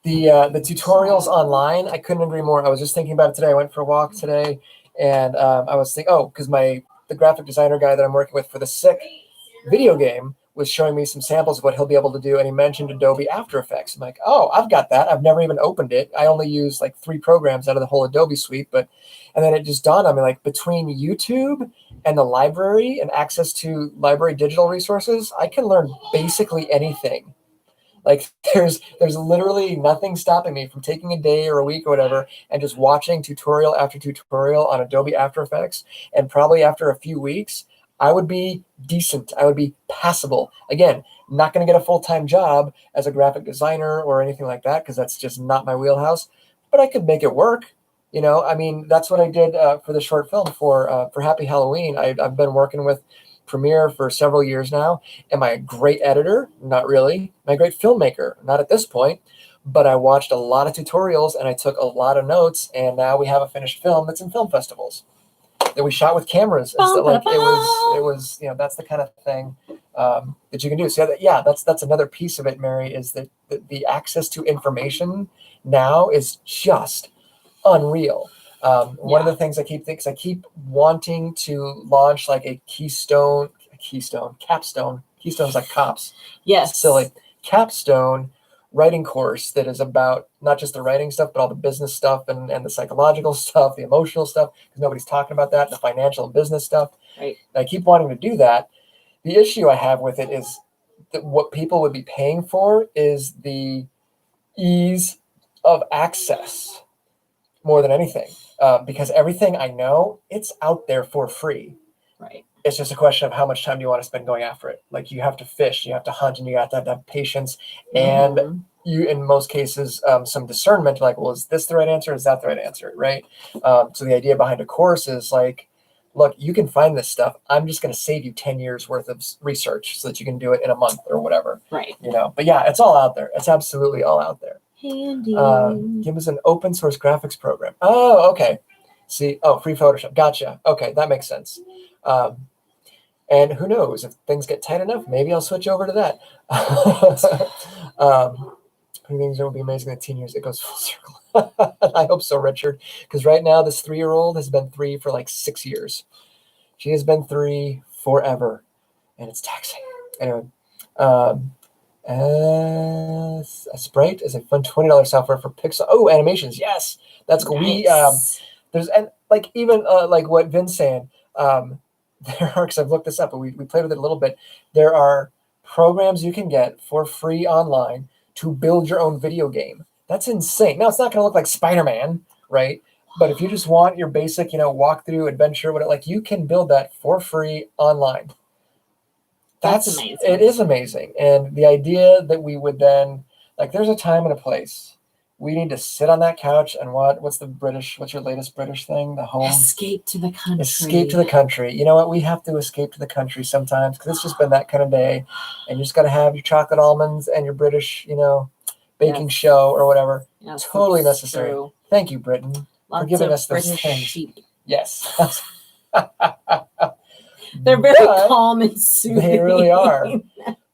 the tutorials online, I couldn't agree more. I was just thinking about it today. I went for a walk today, and I was thinking, because the graphic designer guy that I'm working with for the Sick video game was showing me some samples of what he'll be able to do, and he mentioned Adobe After Effects. I'm like, oh, I've got that. I've never even opened it. I only use like 3 programs out of the whole Adobe suite, and then it just dawned on me, like, between YouTube and the library and access to library digital resources, I can learn basically anything. Like there's literally nothing stopping me from taking a day or a week or whatever and just watching tutorial after tutorial on Adobe After Effects. And probably after a few weeks, I would be decent. I would be passable. Again, not going to get a full-time job as a graphic designer or anything like that, because that's just not my wheelhouse. But I could make it work. I mean, that's what I did for the short film for Happy Halloween. I've been working with Premiere for several years now. Am I a great editor? Not really. Am I a great filmmaker? Not at this point. But I watched a lot of tutorials and I took a lot of notes, and now we have a finished film that's in film festivals that we shot with cameras. And stuff. Like it was that's the kind of thing that you can do. So that's another piece of it, Mary, is that the access to information now is just unreal. One of the things I keep thinking is I keep wanting to launch like a capstone. Keystone's like cops. Yes. Silly. Capstone writing course that is about not just the writing stuff, but all the business stuff and the psychological stuff, the emotional stuff, because nobody's talking about that, the financial and business stuff. Right. I keep wanting to do that. The issue I have with it is that what people would be paying for is the ease of access more than anything. Because everything I know, it's out there for free. Right. It's just a question of how much time do you want to spend going after it. Like you have to fish, you have to hunt, and you have to have patience. And you, in most cases, some discernment, like, well, is this the right answer? Is that the right answer? Right. So the idea behind a course is like, look, you can find this stuff. I'm just going to save you 10 years worth of research so that you can do it in a month or whatever. Right. But yeah, it's all out there. It's absolutely all out there. Handy. Give us an open source graphics program. Oh, okay. See, free Photoshop. Gotcha. Okay, that makes sense. And who knows, if things get tight enough, maybe I'll switch over to that. Who thinks it will be amazing in 10 years? It goes full circle. I hope so, Richard. Because right now, this 3-year-old has been 3 for like 6 years. She has been 3 forever, and it's taxing. Anyway, Sprite is a fun $20 software for Pixel. Oh, animations. Yes, that's cool. Nice. There's and like even like what Vin's saying. There are, because I've looked this up, but we played with it a little bit. There are programs you can get for free online to build your own video game. That's insane. Now it's not going to look like Spider-Man, right? But if you just want your basic, walkthrough adventure, you can build that for free online. That's amazing. It is amazing. And the idea that we would then, there's a time and a place. We need to sit on that couch and what's your latest British thing? The home? Escape to the country. Escape to the country. You know what? We have to escape to the country sometimes because it's just been that kind of day. And you just got to have your chocolate almonds and your British, baking show or whatever. Yes, totally necessary. True. Thank you, Britain, for giving us those British things. Sheep. Yes. They're very calm and soothing. They really are.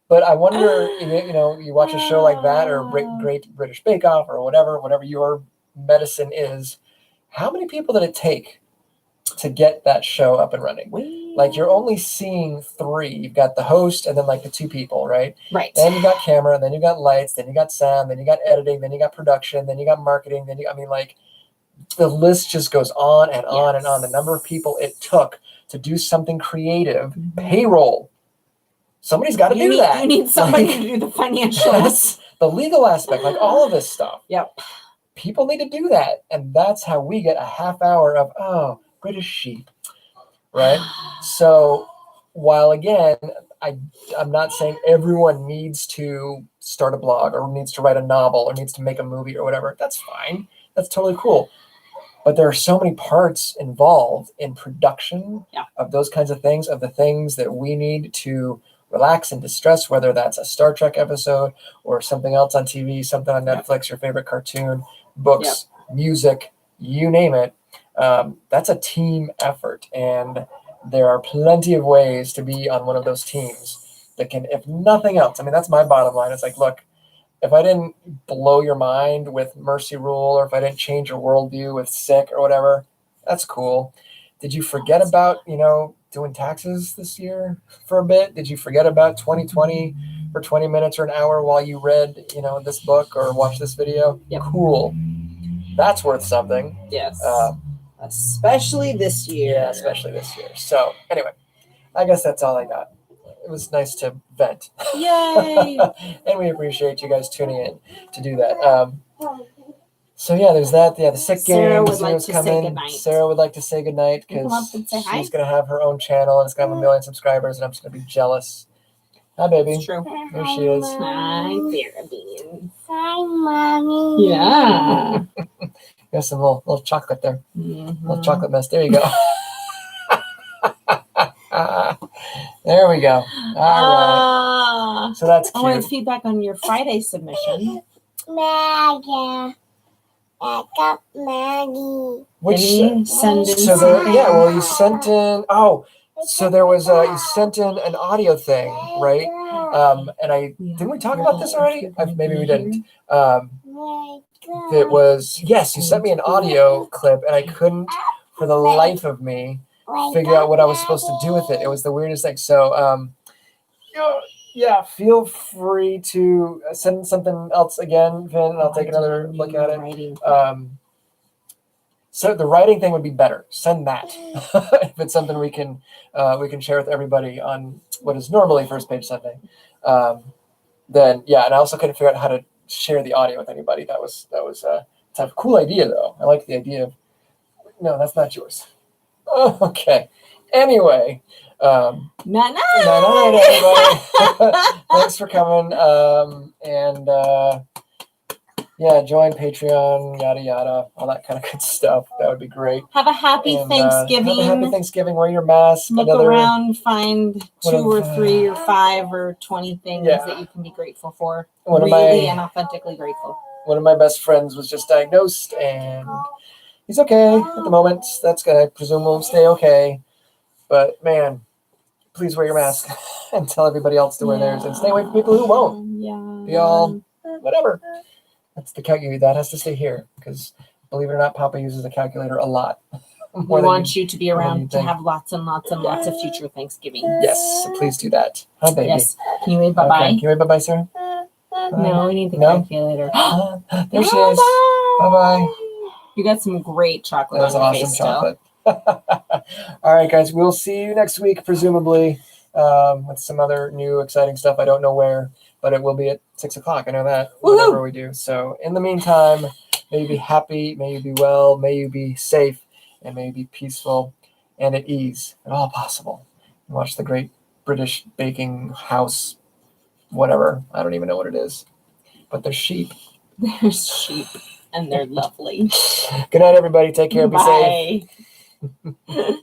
But I wonder, you watch a show like that or Great British Bake Off or whatever your medicine is, how many people did it take to get that show up and running? You're only seeing 3. You've got the host and then the 2 people, right? Right. Then you got camera, then you got lights, then you got sound, then you got editing, then you got production, then you got marketing, the list just goes on and on and on. The number of people it took to do something creative, payroll. Somebody's got to do that. You need somebody to do the financials. The legal aspect, all of this stuff. Yep. People need to do that. And that's how we get a half hour of, British sheep. Right? So while, again, I'm not saying everyone needs to start a blog or needs to write a novel or needs to make a movie or whatever. That's fine. That's totally cool. But there are so many parts involved in production Yeah. of those kinds of things, of the things that we need to relax and distress, whether that's a Star Trek episode or something else on TV, something on Netflix, your favorite cartoon, books, music, you name it. That's a team effort. And there are plenty of ways to be on one of those teams that can, if nothing else, I mean, that's my bottom line. It's like, look, if I didn't blow your mind with Mercy Rule, or if I didn't change your worldview with Sick or whatever, that's cool. Did you forget about, doing taxes this year for a bit? Did you forget about 2020 for 20 minutes or an hour while you read, this book or watched this video? Yep. Cool. That's worth something. Yes. Especially this year. Yeah, especially this year. So anyway, I guess that's all I got. It was nice to vent. Yay! And we appreciate you guys tuning in to do that. So yeah, there's that. Yeah, the Sick Sarah Games would like is to say coming. goodnight. Sarah would like to say goodnight Come up and say because hi. she's gonna have her own channel and it's gonna have 1 million subscribers, and I'm just gonna be jealous. Hi, baby. It's true. There she is. Hi, Sarah Bean. Hi, Mommy. Yeah. Got some little chocolate there. Mhm. Little chocolate mess. There you go. There we go. All right. So that's I wanted cute. feedback on your Friday submission. Maggie. Back up, Maggie. Which Can you send in so something? you sent in. Oh, so there was you sent in an audio thing, right? And didn't we talk about this already? Maybe we didn't. It was, yes, you sent me an audio clip, and I couldn't for the life of me figure out what I was supposed to do with it. It was the weirdest thing. So yeah, feel free to send something else again, Vin, and I'll take another look at it. So the writing thing would be better. Send that if it's something we can share with everybody on what is normally First Page Sunday. Then yeah, and I also couldn't figure out how to share the audio with anybody. That was it's a cool idea though. I like the idea of. No, that's not yours. Oh, okay. Anyway, Night, everybody. Thanks for coming. And yeah, join Patreon, yada yada, all that kind of good stuff. That would be great. Have a happy And, Thanksgiving. have a happy Thanksgiving. Wear your mask. Look around, find 2 or 3 or 5 or 20 things Yeah. that you can be grateful for. One of Really my- and authentically grateful. One of my best friends was just diagnosed, and he's okay at the moment. That's good. I presume we'll stay okay. But man, please wear your mask and tell everybody else to wear theirs, and stay away from people who won't. Yeah. Be all whatever. That's the calculator. That has to stay here because, believe it or not, Papa uses a calculator a lot. We More than want you to be more than you around to think. have lots and lots and lots of future Thanksgiving. Yes, so please do that. Hi, baby. Yes. Can you wave bye-bye? Okay. Can you wave bye-bye, Sarah? No, we need the No? calculator. There she is. Bye-bye. You got some great chocolate That was on your awesome face still. chocolate. All right, guys. We'll see you next week, presumably, with some other new exciting stuff. I don't know where, but it will be at 6:00. I know that. Woohoo! Whatever we do. So in the meantime, may you be happy, may you be well, may you be safe, and may you be peaceful and at ease at all possible. And watch the Great British Baking House, whatever. I don't even know what it is, but they're sheep. There's sheep, and they're lovely. Good night, everybody. Take care. Be safe. Bye.